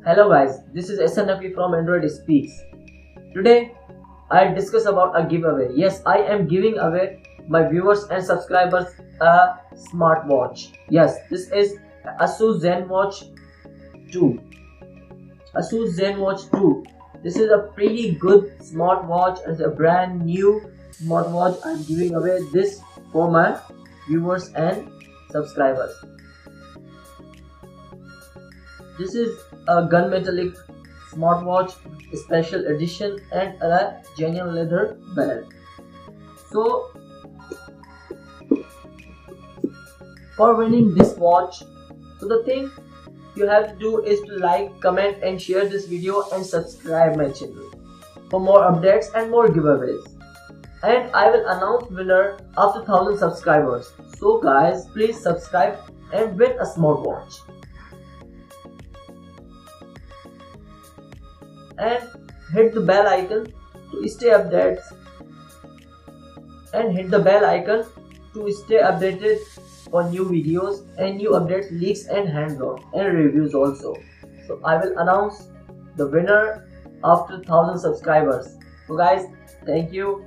Hello guys, this is SNFE from Android Speaks. Today I'll discuss about a giveaway. Yes, I am giving away my viewers and subscribers a smartwatch. Yes, this is Asus Zenwatch 2. Asus Zenwatch 2. This is a pretty good smartwatch. It's a brand new smartwatch. I'm giving away this for my viewers and subscribers. This is a gunmetallic smartwatch special edition and a genuine leather belt. So for winning this watch, so the thing you have to do is to like, comment and share this video and subscribe my channel for more updates and more giveaways. And I will announce winner after 1000 subscribers. So guys, please subscribe and win a smartwatch. And hit the bell icon to stay updated. And hit the bell icon to stay updated for new videos and new updates, leaks and hands-on and reviews also. So I will announce the winner after 1000 subscribers. So guys, thank you.